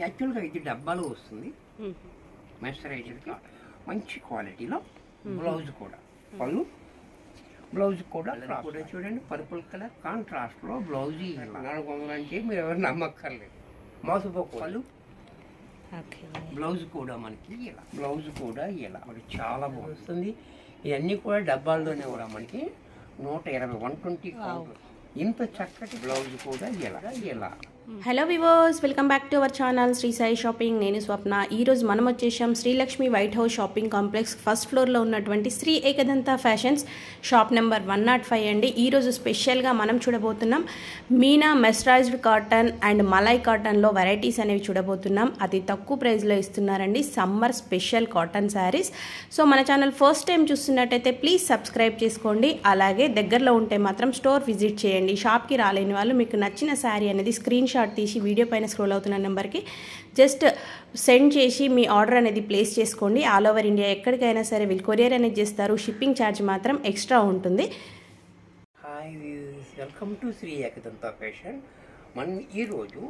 యాక్చువల్గా ఇది డబ్బాలో వస్తుంది. మెస్టరైజ్డ్ మంచి క్వాలిటీలో. బ్లౌజ్ కూడా పళ్ళు, బ్లౌజ్ కూడా చూడండి పర్పుల్ కలర్ కాంట్రాస్ట్లో బ్లౌజ్ 400 అంటే మీరు ఎవరు నమ్మక్కర్లేదు. మోసపోకు. పళ్ళు, బ్లౌజ్ కూడా మనకి ఇలా, బ్లౌజ్ కూడా ఇలా మనకి చాలా బాగుంటుంది. ఇవన్నీ కూడా డబ్బాల్లోనే కూడా మనకి 120 120 ఇంత చక్కటి బ్లౌజ్ కూడా ఇలా. Hello viewers, welcome back to our channel Sri Sai shopping. నేను స్వప్న. ఈరోజు మనం వచ్చేసాం Srilakshmi White House shopping complex first ఫ్లోర్లో ఉన్నటువంటి Sri Ekadanta fashions shop number 105 అండి. ఈరోజు స్పెషల్గా మనం చూడబోతున్నాం Meena mercerized cotton and malai కాటన్లో వెరైటీస్ అనేవి చూడబోతున్నాం. అతి తక్కువ ప్రైస్లో ఇస్తున్నారండి summer special cotton sarees. So మన ఛానల్ ఫస్ట్ టైం చూస్తున్నట్టయితే ప్లీజ్ సబ్స్క్రైబ్ చేసుకోండి. అలాగే దగ్గరలో ఉంటే మాత్రం స్టోర్ విజిట్ చేయండి. షాప్కి రాలేని వాళ్ళు మీకు నచ్చిన శారీ అనేది స్క్రీన్ షాట్ తీసి వీడియో పైన స్క్రోల్ అవుతున్న నెంబర్కి జస్ట్ సెండ్ చేసి మీ ఆర్డర్ అనేది ప్లేస్ చేసుకోండి. ఆల్ ఓవర్ ఇండియా ఎక్కడికైనా సరే వీళ్ళు కొరియర్ అనేది చేస్తారు. షిప్పింగ్ ఛార్జ్ మాత్రం ఎక్స్ట్రా ఉంటుంది. Hi, welcome to Sri Ekadanta fashion. మనం ఈరోజు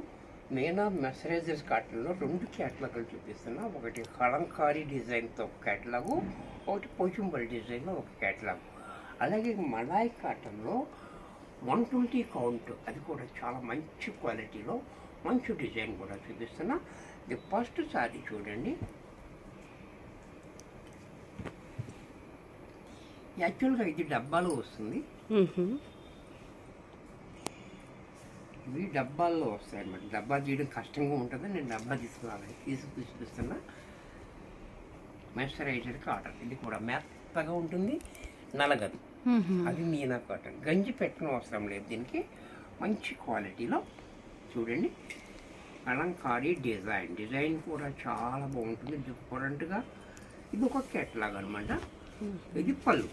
మీనా మెస్టరైజ్డ్ కాటన్లో 2 క్యాటలాగులు చూపిస్తున్నా. ఒకటి కలంకారీ డిజైన్తో ఒక క్యాటలాగు, ఒకటి పోచంపల్లి డిజైన్లో ఒక క్యాటలాగు. అలాగే మలాయ్ కాటన్లో 120 కౌంట్, అది కూడా చాలా మంచి క్వాలిటీలో మంచి డిజైన్ కూడా చూపిస్తున్నా. ఇది ఫస్ట్ సారీ చూడండి. యాక్చువల్గా ఇది డబ్బాలో వస్తుంది. ఇవి డబ్బాల్లో వస్తాయి అన్నమాట. డబ్బా తీయడం కష్టంగా ఉంటుంది. నేను డబ్బా చూపిస్తున్నా. మెస్టరైజ్డ్ కాటన్, ఇది కూడా మెత్తగా ఉంటుంది, నలగదు. అది మీనా కాటన్. గంజి పెట్టడం అవసరం లేదు దీనికి. మంచి క్వాలిటీలో చూడండి. కలంకారీ డిజైన్ కూడా చాలా బాగుంటుంది డిఫరెంట్గా. ఇది ఒక కేటలాగ్ అనమాట. ఇది పళ్ళు.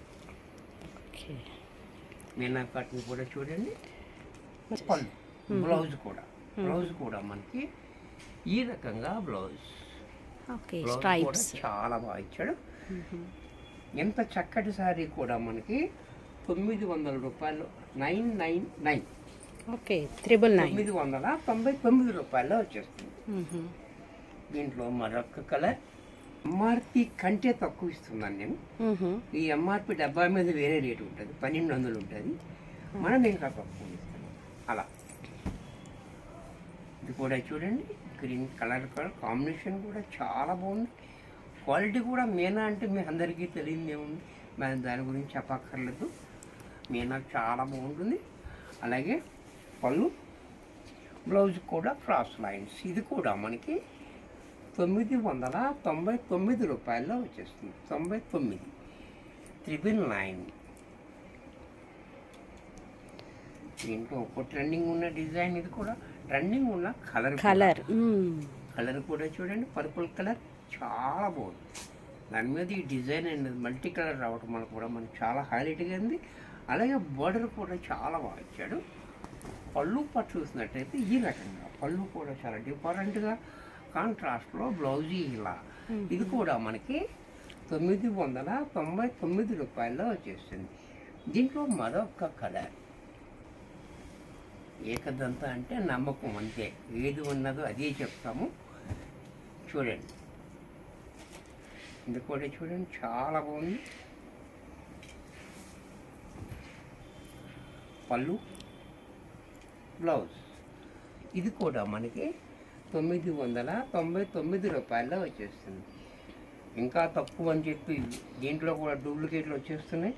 మీనా కాటన్ కూడా చూడండి. పళ్ళు, బ్లౌజ్ కూడా మనకి ఈ రకంగా బ్లౌజ్ కూడా చాలా బాగా ఇచ్చాడు. ఎంత చక్కటి సారీ కూడా మనకి 900 రూపాయలు, 999. ఓకే, 999 రూపాయల్లో వచ్చేస్తుంది. దీంట్లో మరొక కలర్ ఎంఆర్పి కంటే తక్కువ ఇస్తున్నాను నేను. ఈ ఎంఆర్పి డబ్బా మీద వేరే రేటు ఉంటుంది, 1200 ఉంటుంది. మనం ఇంకా తక్కువ ఇస్తున్నాం అలా. ఇది కూడా చూడండి, గ్రీన్ కలర్ కాంబినేషన్ కూడా చాలా బాగుంది. క్వాలిటీ కూడా మీనా అంటే మీ అందరికీ తెలియదు ఏముంది, మనం దాని గురించి చెప్పక్కర్లేదు. మీనా చాలా బాగుంటుంది. అలాగే పళ్ళు, బ్లౌజ్ కూడా క్రాస్ లైన్స్. ఇది కూడా మనకి 999 రూపాయల్లో వచ్చేస్తుంది. 99, 999. దీంట్లో ఒక ట్రెండింగ్ ఉన్న డిజైన్, ఇది కూడా ట్రెండింగ్ ఉన్న కలర్ కూడా చూడండి. పర్పుల్ కలర్ చాలా బాగుంది. దాని మీద ఈ డిజైన్ అనేది మల్టీ కలర్ రావటం మనకు కూడా మనకు చాలా హైలైట్గా ఉంది. అలాగే బోర్డర్ కూడా చాలా బాగా ఇచ్చాడు. పళ్ళు పట్టు చూసినట్టయితే ఈ రకంగా పళ్ళు కూడా చాలా డిఫరెంట్గా కాంట్రాస్ట్లో బ్లౌజ్ ఇలా. ఇది కూడా మనకి 999 రూపాయల్లో వచ్చేస్తుంది. దీంట్లో మరొక కలర్. ఏకదంత అంటే నమ్మకం అంతే, ఏది ఉన్నదో అదే చెప్తాము. చూడండి, ఇది కూడా చూడండి చాలా బాగుంది. పళ్ళు, బ్లౌజ్. ఇది కూడా మనకి 999 రూపాయల్లో వచ్చేస్తుంది. ఇంకా తక్కువ అని చెప్పి దీంట్లో కూడా డూప్లికేట్లు వచ్చేస్తున్నాయి.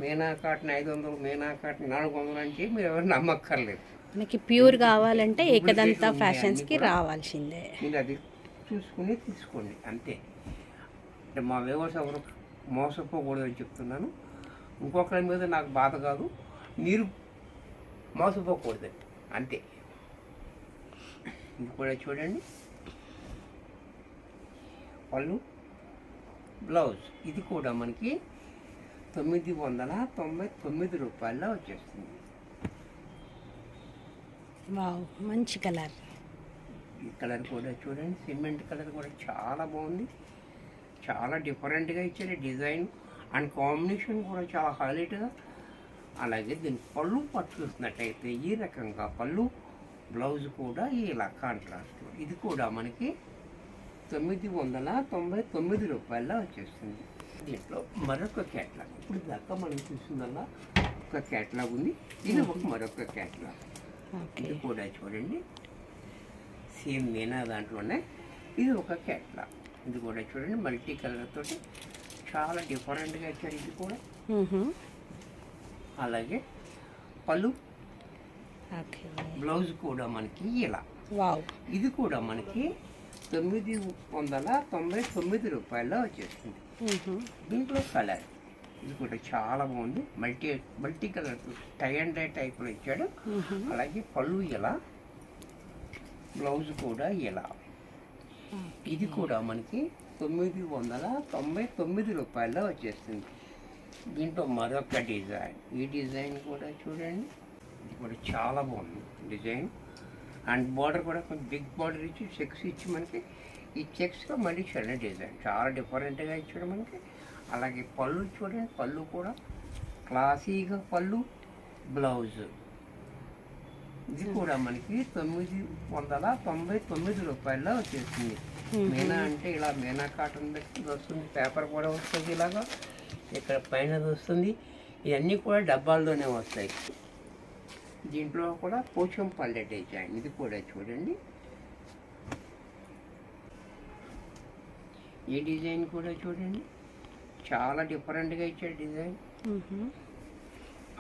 మీనా కాటన్ 500, మీనా కాటన్ 400 అని చెప్పి మీరు ఎవరు నమ్మక్కర్లేదు. మనకి ప్యూర్ కావాలంటే ఏకదంత ఫ్యాషన్స్కి రావాల్సిందే. మీరు అది చూసుకుని తీసుకోండి అంతే. అంటే మా వ్యూవర్స్ ఎవరు మోసపోకూడదని చెప్తున్నాను. ఇంకొకరి మీద నాకు బాధ కాదు, మీరు మోసపోకూడదు అంతే. ఇది కూడా చూడండి, పళ్ళు, బ్లౌజ్. ఇది కూడా మనకి 999 రూపాయల్లో వచ్చేస్తుంది. వావ్, మంచి కలర్. ఈ కలర్ కూడా చూడండి, సిమెంట్ కలర్ కూడా చాలా బాగుంది. చాలా డిఫరెంట్గా ఇచ్చారు డిజైన్ అండ్ కాంబినేషన్ కూడా చాలా హైలైట్గా. అలాగే దీని పళ్ళు పట్టు చూసినట్టయితే ఈ రకంగా పళ్ళు, బ్లౌజ్ కూడా ఇలా కాంట్రాస్ట్లో. ఇది కూడా మనకి 999 రూపాయల్లో వచ్చేస్తుంది. దీంట్లో మరొక క్యాట్లాగ్, ఇప్పుడు దాకా మనం చూసిందల్లా ఒక క్యాట్లాగ్ ఉంది, ఇది మరొక క్యాట్లాగ్. ఇది కూడా చూడండి సేమ్ మీనా దాంట్లోనే ఇది ఒక క్యాట్లాగ్. ఇది కూడా చూడండి మల్టీ కలర్ తోటి చాలా డిఫరెంట్గా ఇచ్చారు. ఇది కూడా అలాగే పళ్ళు, బ్లౌజ్ కూడా మనకి ఇలా. ఇది కూడా మనకి 999 రూపాయల్లో వచ్చేస్తుంది. దీంట్లో కలర్ ఇది కూడా చాలా బాగుంది, multi colour tie and dye టైప్లో ఇచ్చాడు. అలాగే పళ్ళు ఇలా, బ్లౌజ్ కూడా ఇలా. ఇది కూడా మనకి 999 రూపాయల్లో వచ్చేస్తుంది. దీంట్లో మరొక డిజైన్, ఈ డిజైన్ కూడా చూడండి, ఇది కూడా చాలా బాగుంది డిజైన్. అండ్ బార్డర్ కూడా కొంచెం బిగ్ బార్డర్ ఇచ్చి చెక్స్ ఇచ్చి మనకి ఈ చెక్స్లో మళ్ళీ చిన్న డిజైన్ చాలా డిఫరెంట్గా ఇచ్చాడు మనకి. అలాగే పళ్ళు చూడండి, పళ్ళు కూడా క్లాసీగా పళ్ళు, బ్లౌజ్. ఇది కూడా మనకి 999 రూపాయల్లో వచ్చేస్తుంది. మీనా అంటే ఇలా మీనా కాటన్ వస్తుంది, పేపర్ కూడా వస్తుంది ఇలాగా, ఇక్కడ పైన వస్తుంది. ఇవన్నీ కూడా డబ్బాల్లోనే వస్తాయి. దీంట్లో కూడా పోచంపల్లి డిజైన్, ఇది కూడా చూడండి. ఈ డిజైన్ కూడా చూడండి చాలా డిఫరెంట్గా ఇచ్చాడు డిజైన్.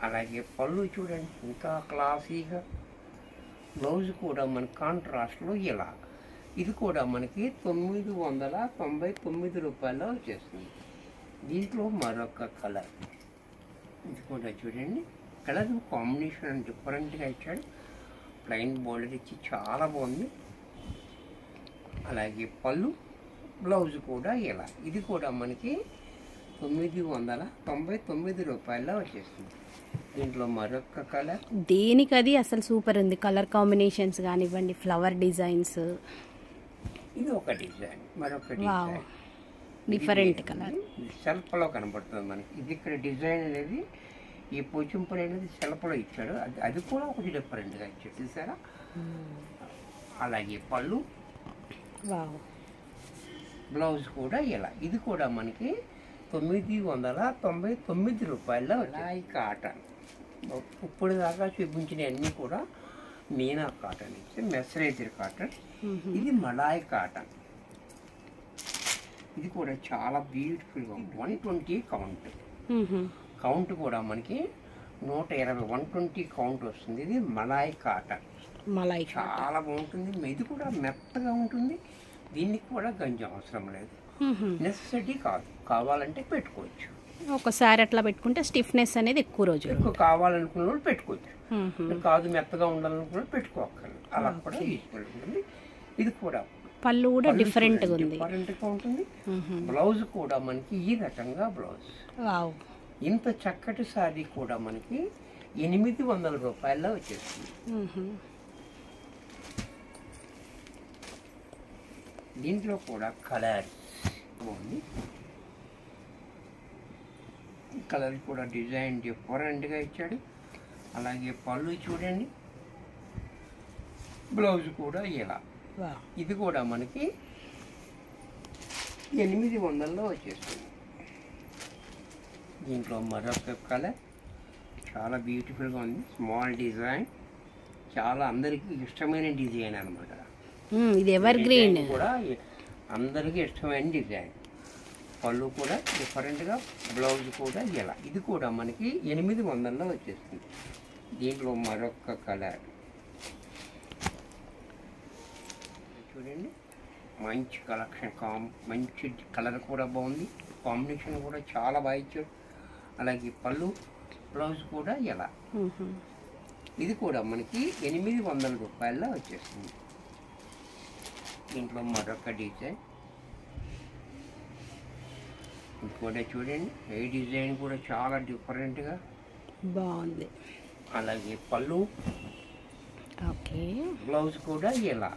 అలాగే పళ్ళు చూడండి ఇంకా క్లాసీగా, బ్లౌజ్ కూడా మన కాంట్రాస్ట్లో ఇలా. ఇది కూడా మనకి 999 రూపాయల్లో వచ్చేస్తుంది. దీంట్లో మరొక కలర్, ఇది కూడా చూడండి కలర్ కాంబినేషన్ డిఫరెంట్గా ఇచ్చాడు. ప్లెయిన్ బోర్డర్ ఇచ్చి చాలా బాగుంది. అలాగే పళ్ళు, బ్లౌజ్ కూడా ఇలా. ఇది కూడా మనకి 999 రూపాయల్లో వచ్చేస్తుంది. దీంట్లో మరొక కలర్, దేనికి అది అసలు సూపర్ ఉంది. కలర్ కాంబినేషన్స్ కానివ్వండి, ఫ్లవర్ డిజైన్స్, ఇది ఒక డిజైన్, మరొక డిజైన్ డిఫరెంట్ కలర్ సెల్ఫ్లో కనబడుతుంది మనకి. ఇది ఇక్కడ డిజైన్ అనేది ఈ పోచంపల్లి అనేది సెల్ఫ్లో ఇచ్చాడు, అది కూడా ఒకటి డిఫరెంట్గా ఇచ్చాడు చూసారా. అలాగే పళ్ళు, బ్లౌజ్ కూడా ఇలా. ఇది కూడా మనకి 999 రూపాయల్లో మలాయ్ కాటన్. ఇప్పుడు దాకా చూపించిన అన్నీ కూడా మీనా కాటన్ ఇచ్చి మెసరైజ్డ్ కాటన్. ఇది మలాయ్ కాటన్. ఇది కూడా చాలా బ్యూటిఫుల్గా ఉంది. 120 కౌంట్ కూడా మనకి 120 120 కౌంట్ వస్తుంది. ఇది మలాయ్ కాటన్, చాలా బాగుంటుంది. ఇది కూడా మెత్తగా ఉంటుంది. దీనికి కూడా గంజి అవసరం లేదు, నెసెసిటీ కాదు, కావాలంటే పెట్టుకోవచ్చు. ఒకసారి అట్లా పెట్టుకుంటే స్టిఫ్నెస్ అనేది ఎక్కువ రోజులు, ఎక్కువ కావాలనుకున్న వాళ్ళు పెట్టుకోవచ్చు. కాదు మెత్తగా ఉండాలనుకున్న పెట్టుకోక్కర్లేదు, అలా కూడా యూస్ఫుల్ ఉంటుంది. ఇది కూడా పళ్ళు కూడా డిఫరెంట్గా ఉంటుంది. బ్లౌజ్ కూడా మనకి ఈ రకంగా బ్లౌజ్. ఇంత చక్కటి సారీ కూడా మనకి 800 రూపాయల్లో వచ్చేస్తుంది. దీంట్లో కూడా కలర్ బాగుంది, కలర్ కూడా డిజైన్ డిఫరెంట్గా ఇచ్చాడు. అలాగే పళ్ళు చూడండి, బ్లౌజ్ కూడా ఇలా. ఇది కూడా మనకి 800లో వచ్చేస్తుంది. దీంట్లో మరొక కలర్ చాలా బ్యూటిఫుల్గా ఉంది, స్మాల్ డిజైన్, చాలా అందరికీ ఇష్టమైన డిజైన్ అనమాట. ఇది ఎవర్ గ్రీన్ కూడా అందరికీ ఇష్టమైన డిజైన్. పళ్ళు కూడా డిఫరెంట్గా, బ్లౌజ్ కూడా ఇలా. ఇది కూడా మనకి 800లో వచ్చేస్తుంది. దీంట్లో మరొక కలర్ చూడండి, మంచి కలెక్షన్, మంచి కలర్ కూడా బాగుంది, కాంబినేషన్ కూడా చాలా బాగా ఇచ్చాడు. అలాగే పళ్ళు, బ్లౌజ్ కూడా ఇలా. ఇది కూడా మనకి 800 రూపాయల్లో వచ్చేస్తుంది. దీంట్లో మరొక డిజైన్, ఇది కూడా చూడండి, ఏ డిజైన్ కూడా చాలా డిఫరెంట్గా బాగుంది. అలాగే పళ్ళు, ఓకే, బ్లౌజ్ కూడా ఇలా.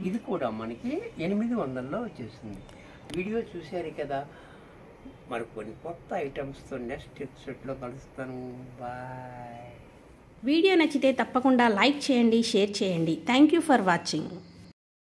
ఇది కూడా మనకి 800లో వచ్చేస్తుంది. వీడియో చూశారు కదా, మరి కొన్ని కొత్త ఐటమ్స్తో నెక్స్ట్ ఎపిసోడ్లో కలుస్తాను. బాయ్. వీడియో నచ్చితే తప్పకుండా లైక్ చేయండి, షేర్ చేయండి. Thank you for watching.